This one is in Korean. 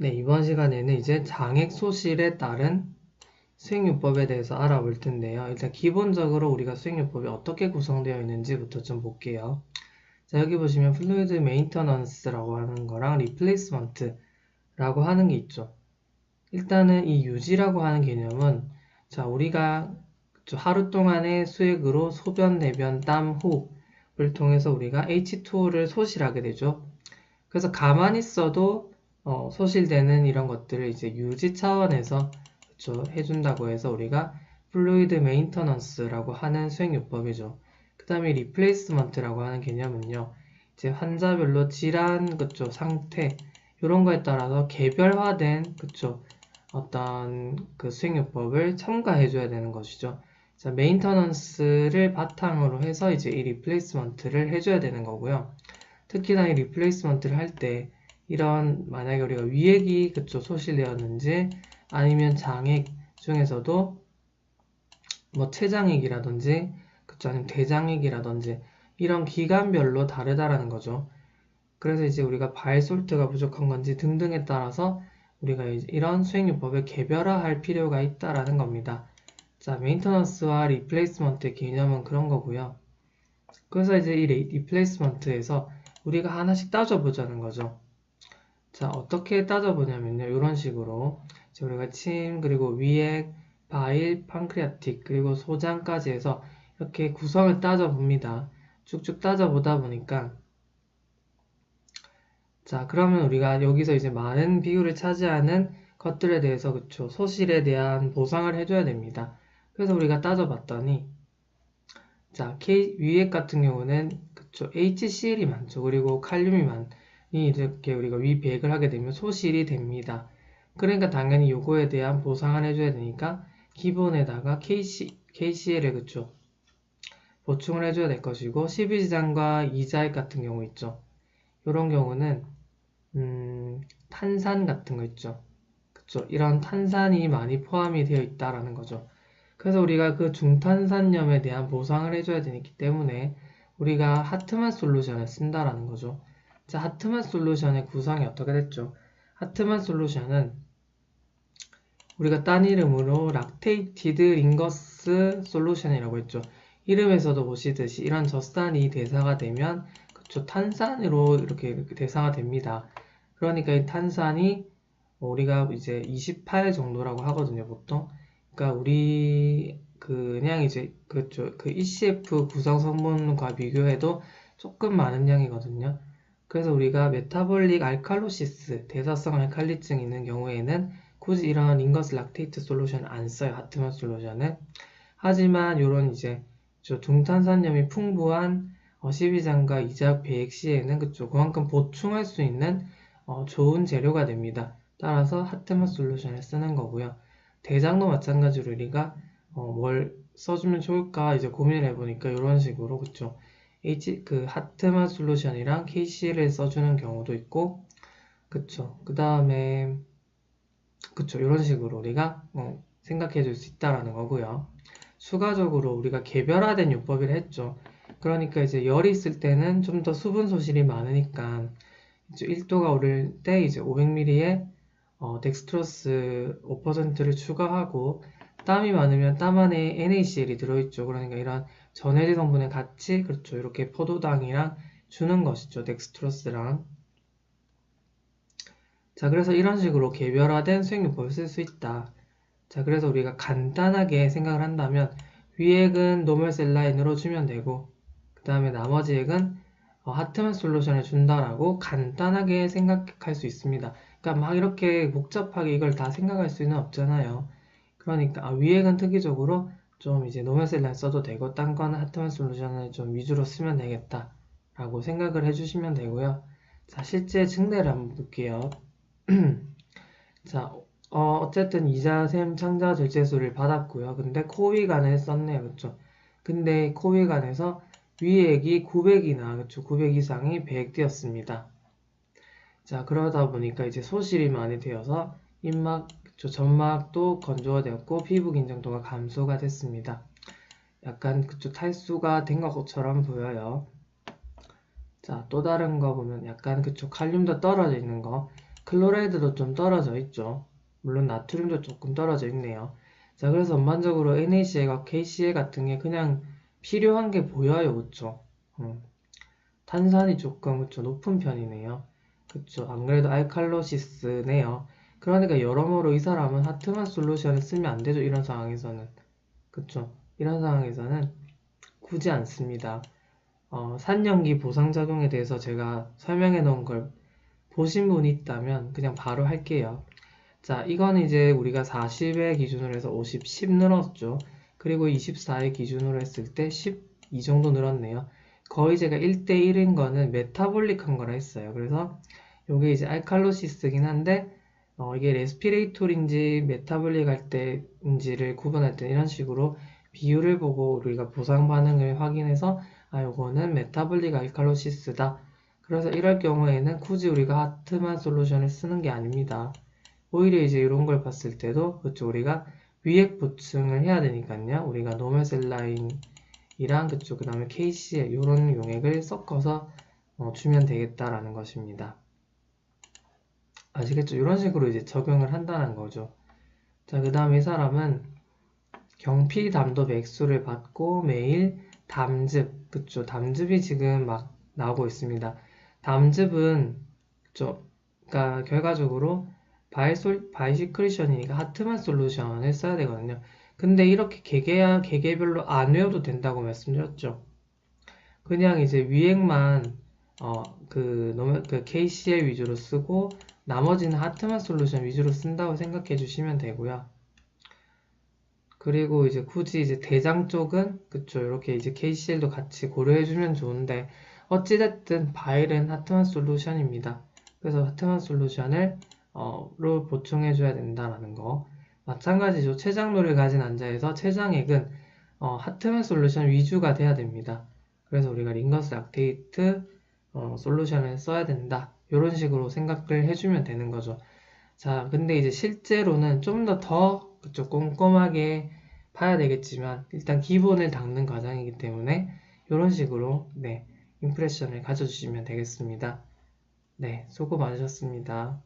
네, 이번 시간에는 이제 장액 소실에 따른 수행요법에 대해서 알아볼 텐데요. 일단 기본적으로 우리가 수행요법이 어떻게 구성되어 있는지부터 좀 볼게요. 자, 여기 보시면 플루이드 메인터넌스라고 하는 거랑 리플레이스먼트라고 하는 게 있죠. 일단은 이 유지라고 하는 개념은 자, 우리가 하루 동안의 수액으로 소변, 내변, 땀, 호흡을 통해서 우리가 H2O를 소실하게 되죠. 그래서 가만히 있어도 소실되는 이런 것들을 이제 유지 차원에서 해준다고 해서 우리가 플루이드 메인터넌스라고 하는 수행요법이죠. 그 다음에 리플레이스먼트라고 하는 개념은요. 이제 환자별로 질환, 상태 이런 거에 따라서 개별화된 어떤 그 수행요법을 첨가해줘야 되는 것이죠. 자, 메인터넌스를 바탕으로 해서 이제 이 리플레이스먼트를 해줘야 되는 거고요. 특히나 이 리플레이스먼트를 할 때 이런 만약에 우리가 위액이 소실되었는지 아니면 장액 중에서도 뭐 췌장액이라든지 아니면 대장액이라든지 이런 기관별로 다르다라는 거죠. 그래서 이제 우리가 바이솔트가 부족한 건지 등등에 따라서 우리가 이제 이런 수행요법을 개별화할 필요가 있다라는 겁니다. 자, 메인터넌스와 리플레이스먼트의 개념은 그런 거고요. 그래서 이제 이 리플레이스먼트에서 우리가 하나씩 따져보자는 거죠. 자, 어떻게 따져보냐면요. 이런 식으로 우리가 침, 그리고 위액, 바일, 판크리아틱, 그리고 소장까지 해서 이렇게 구성을 따져봅니다. 쭉쭉 따져보다 보니까 자, 그러면 우리가 여기서 이제 많은 비율을 차지하는 것들에 대해서 소실에 대한 보상을 해줘야 됩니다. 그래서 우리가 따져봤더니 자, 위액 같은 경우는 HCl이 많죠. 그리고 칼륨이 많이 이렇게 우리가 위배액을 하게 되면 소실이 됩니다. 그러니까 당연히 요거에 대한 보상을 해줘야 되니까 기본에다가 KCl을 보충을 해줘야 될 것이고 12지장과 이자액 같은 경우 있죠. 이런 경우는 탄산 같은 거 있죠. 이런 탄산이 많이 포함이 되어 있다라는 거죠. 그래서 우리가 그 중탄산염에 대한 보상을 해줘야 되기 때문에 우리가 하트만 솔루션을 쓴다라는 거죠. 자, 하트만 솔루션의 구성이 어떻게 됐죠? 하트만 솔루션은 우리가 딴 이름으로 락테이티드 링거스 솔루션이라고 했죠. 이름에서도 보시듯이 이런 젖산이 대사가 되면 탄산으로 이렇게 대사가 됩니다. 그러니까 이 탄산이 우리가 이제 28 정도라고 하거든요, 보통. 그러니까 우리 그냥 이제 그 ECF 구성 성분과 비교해도 조금 많은 양이거든요. 그래서 우리가 메타볼릭 알칼로시스, 대사성 알칼리증이 있는 경우에는 굳이 이런 인거스 락테이트 솔루션을 안 써요, 하트만 솔루션은. 하지만 이런 이제 중탄산염이 풍부한 12장과 이자약 배액 시에는 그만큼 보충할 수 있는 좋은 재료가 됩니다. 따라서 하트만 솔루션을 쓰는 거고요. 대장도 마찬가지로 우리가 뭘 써주면 좋을까 이제 고민을 해보니까 이런 식으로 하트만 솔루션이랑 KCl을 써주는 경우도 있고 그 다음에 이런 식으로 우리가 생각해 줄 수 있다라는 거고요. 추가적으로 우리가 개별화된 요법을 했죠. 그러니까 이제 열이 있을 때는 좀 더 수분 소실이 많으니까 1도가 오를 때 이제 500ml에 덱스트로스 5%를 추가하고 땀이 많으면 땀 안에 NaCl이 들어있죠. 그러니까 이런 전해질 성분을 같이 이렇게 포도당이랑 주는 것이죠. 덱스트로스랑. 자, 그래서 이런 식으로 개별화된 수행요법을 쓸 수 있다. 자, 그래서 우리가 간단하게 생각을 한다면 위액은 노멀셀라인으로 주면 되고 그 다음에 나머지 액은 하트만 솔루션을 준다라고 간단하게 생각할 수 있습니다. 그러니까 막 이렇게 복잡하게 이걸 다 생각할 수는 없잖아요. 그러니까 위액은 특이적으로 좀 이제 노멀셀라인 써도 되고 딴 거는 하트만 솔루션을 좀 위주로 쓰면 되겠다 라고 생각을 해주시면 되고요. 자, 실제 증례를 한번 볼게요. 자, 어쨌든 이자샘 창자 절제술을 받았고요. 근데 코위간에 썼네요. 그쵸? 근데 코위간에서 위액이 900이나 900 이상이 배액되었습니다. 자, 그러다 보니까 이제 소실이 많이 되어서 입막, 점막도 건조가 되었고 피부 긴장도가 감소가 됐습니다. 약간 탈수가 된 것처럼 보여요. 자, 또 다른 거 보면 약간 칼륨도 떨어져 있는 거. 클로라이드도 좀 떨어져 있죠. 물론 나트륨도 조금 떨어져 있네요. 자, 그래서 전반적으로 NaCl과 KCl 같은 게 그냥 필요한 게 보여요. 그쵸? 탄산이 조금 그쵸? 높은 편이네요. 그쵸? 안 그래도 알칼로시스네요. 그러니까 여러모로 이 사람은 하트만 솔루션을 쓰면 안 되죠. 이런 상황에서는. 그쵸? 이런 상황에서는 굳이 안 씁니다. 산염기 보상작용에 대해서 제가 설명해 놓은 걸 보신 분이 있다면 그냥 바로 할게요. 자, 이건 이제 우리가 40의 기준으로 해서 50, 10 늘었죠. 그리고 24의 기준으로 했을 때 10 이 정도 늘었네요. 거의 제가 1대1인 거는 메타볼릭한 거라 했어요. 그래서 이게 이제 알칼로시스긴 한데 이게 레스피레이톨인지 메타볼릭 할 때인지를 구분할 때 이런 식으로 비율을 보고 우리가 보상 반응을 확인해서 요거는 메타볼릭 알칼로시스다. 그래서 이럴 경우에는 굳이 우리가 하트만 솔루션을 쓰는 게 아닙니다. 오히려 이제 이런 걸 봤을 때도 그쵸 우리가 위액 보충을 해야 되니까요. 우리가 노멀셀라인이랑 그쵸 그 다음에 KCl 이런 용액을 섞어서 주면 되겠다라는 것입니다. 아시겠죠? 이런 식으로 이제 적용을 한다는 거죠. 자, 그 다음에 이 사람은 경피 담도 맥수를 받고 매일 담즙, 그쵸? 담즙이 지금 막 나오고 있습니다. 담즙은, 그쵸? 그러니까 결과적으로 바이시크리션이니까 하트만 솔루션을 써야 되거든요. 근데 이렇게 개개별로 안 외워도 된다고 말씀드렸죠. 그냥 이제 위액만 그 KCl 위주로 쓰고 나머지는 하트만 솔루션 위주로 쓴다고 생각해 주시면 되고요. 그리고 이제 굳이 이제 대장 쪽은 그쵸 이렇게 이제 KCl도 같이 고려해 주면 좋은데 어찌됐든 바일은 하트만 솔루션입니다. 그래서 하트만 솔루션을 로 보충해 줘야 된다라는 거. 마찬가지죠. 췌장로를 가진 환자에서 췌장액은 하트만 솔루션 위주가 돼야 됩니다. 그래서 우리가 링거스 락테이트 솔루션을 써야 된다. 이런 식으로 생각을 해주면 되는 거죠. 자, 근데 이제 실제로는 좀 더 그쪽 꼼꼼하게 봐야 되겠지만 일단 기본을 닦는 과정이기 때문에 이런 식으로 네, 임프레션을 가져주시면 되겠습니다. 네, 수고 많으셨습니다.